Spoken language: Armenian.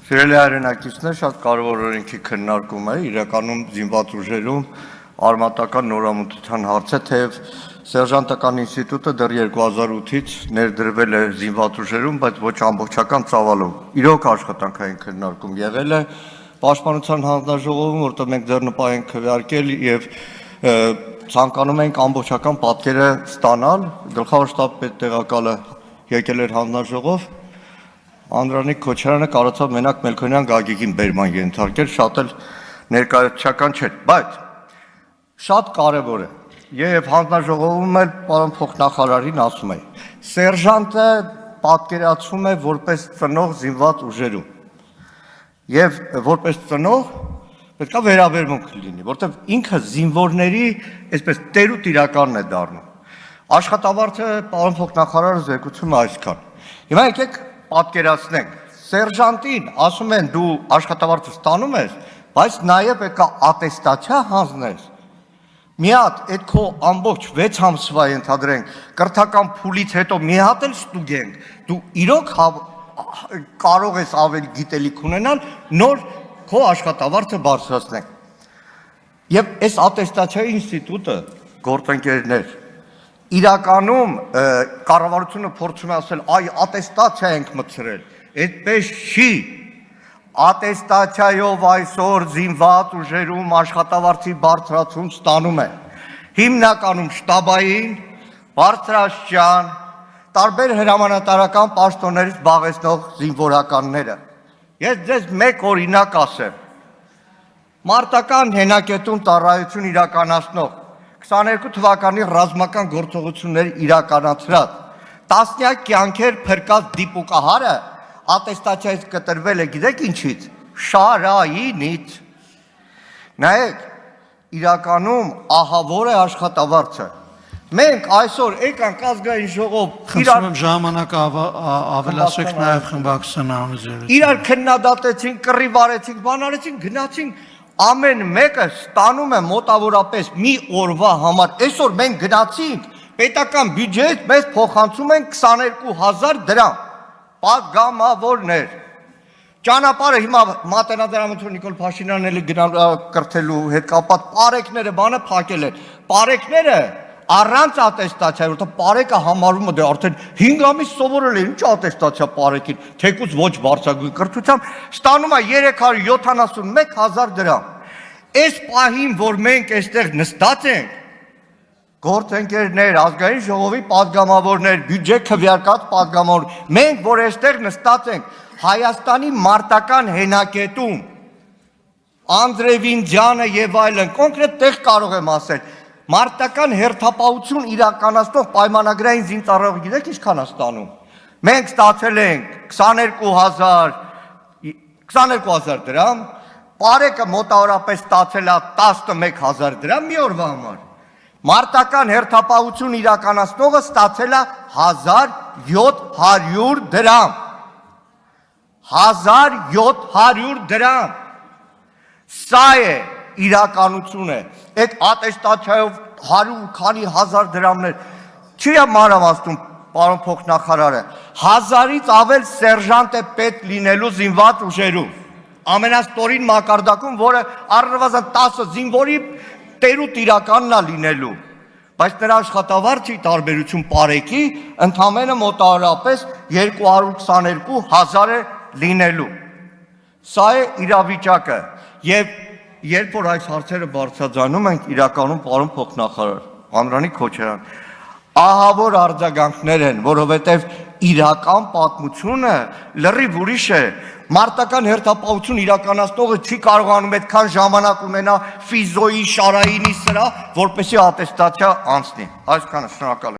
Սիրելի հայրենակիցներ, շատ կարևոր օրենքի քննարկում է, իրականում զինված ուժերում արմատական նորամուծության հարց է, թեև սերժանտական ինստիտուտը դեռ 2008-ից ներդրվել է զինված ուժերում, բայց ոչ ամբողջական ծավալով։ Իրոք աշխատանքային քննարկում եղել է Պաշտպանության հանձնաժողովում, որտեղ մենք ձեռնպահ ենք քվեարկել եւ ցանկանում ենք ամբողջական պատկերը ստանալ։ Գլխավոր շտաբ պետ տեղակալը եկել էր հանձնաժողով, Անդրանիկ Քոչարյանը կարողացավ մենակ Մելքոնյան Գագիկին բերման ենթարկել, շատ էլ ներկայացական չէր, բայց շատ կարևոր է։ Եվ հանձնաժողովում էլ պարոն փոխնախարարին ասում է. Սերժանտը պատկերացում է որպես ծնող զինված ուժերում։ Եվ որպես ծնող պետք է վերաբերմունք լինի, որտեղ ինքը զինվորների այսպես տերուտ իրականն է դառնում։ Աշխատավարձը պարոն փոխնախարարը զեկուցում է այսքան։ Հիմա եկեք պատկերացնենք, սերժանտին ասում են դու աշխատավարձը ստանում ես, բայց նաև եկա ատեստացիա հանձնես։ Մի հատ այդ քո ամբողջ 6 ամսվա ենթադրենք, կրթական փուլից հետո մի հատ էլ ստուգենք, դու իրոք կարող ես ավելի գիտելիք ունենալ, նոր քո աշխատավարձը բարձրացնենք։ Եվ այս ատեստացիայի ինստիտուտը գործընկերներ իրականում կառավարությունը փորձում է ասել, այ ատեստացիա ենք մտցրել, այդպես չի, ատեստացիայով այսօր զինված ուժերում աշխատավարձի բարձրացում ստանում է, հիմնականում շտաբային, բարձրաստիճան, տարբեր հրամանատարական պաշտոններից զբաղեցնող զինվորականները։ Ես ձեզ մեկ օրինակ ասեմ, մարտական հենակետում ծառայություն իրականացնող 22 թվականի ռազմական գործողություններ իրականացրած տասնյակ կյանքեր փրկած դիպուկահարը ատեստացիայից կտրվել է, գիտեք ինչից, Շարայինից։ Նայեք, իրականում ահավոր է աշխատավարձը։ Մենք այսօր եկանք ազգային ժողով Խնդրում եմ ժամանակը ավելացրեք նաև խմբակցության համաձայնությամբ։ Իրար քննադատեցինք, կռիվ արեցինք, բան արեցինք, գնացինք, ամեն մեկը ստանում է մոտավորապես մի օրվա համար։ Այսօր մենք գնացինք, պետական բյուջեից մեզ փոխանցում են 22,000 դրամ, պատգամավորներ։ Ճանապարհը հիմա Մատենադարամություն Նիկոլ Փաշինյանն էլի գնալ կրթելու հետ կապված պարեկները բանը փակել են։ Պարեկները առանց ատեստացիա, որտեղ պարեկը համարում է դե արդեն 5 ամիս սովորել է, ինչ ատեստացիա պարեկին, թեկուզ ոչ բարձրագույն կրթությամբ, ստանում է 371,000 դրամ։ Այս պահին, որ մենք այստեղ նստած ենք, գործընկերներ, ազգային ժողովի պատգամավորներ, բյուջե քվեարկած պատգամավոր, մենք, որ այստեղ նստած ենք, Հայաստանի մարտական հենակետում, Անդրևինձյանը եւ այլն, կոնկրետ տեղ կարող եմ ասել, մարտական հերթապահություն իրականացնող պայմանագրային զինծառայողը գիտեք ինչքան է ստանում։ Մենք ստացել ենք 22,000 դրամ, պարեկը մոտավորապես ստացել է 11,000 դրամ մի օրվա համար։ Մարտական հերթապահություն իրականացնողը ստացել է 1,700 դրամ։ 1,700 դրամ։ Սա է իրականությունը, այդ ատեստացիայով 100 քանի հազար դրամներ, չի մանրամասնում պարոն փոխնախարարը, 1000-ից ավել սերժանտ է պետք լինելու զինված ուժերում, ամենաստորին մակարդակում, որը առնվազն 10 զինվորի տերուտ իրականն է լինելու, բայց նրա աշխատավարձի տարբերություն պարեկի ընդամենը մոտավորապես 222,000 է լինելու։ Սա է իրավիճակը եւ երբ որ այս հարցերը բարձրաձայնում ենք իրականում պարոն փոխնախարար Անդրանիկ Քոչարյան, ահավոր արձագանքներ են, որովհետև իրական պատմությունը լրիվ ուրիշ է, մարտական հերթապահություն իրականացնողը չի կարողանում այդքան ժամանակ ունենա ֆիզոյի, շարայինի սրա, որպեսզի ատեստացիա անցնի։ Այսքանը, շնորհակալ եմ։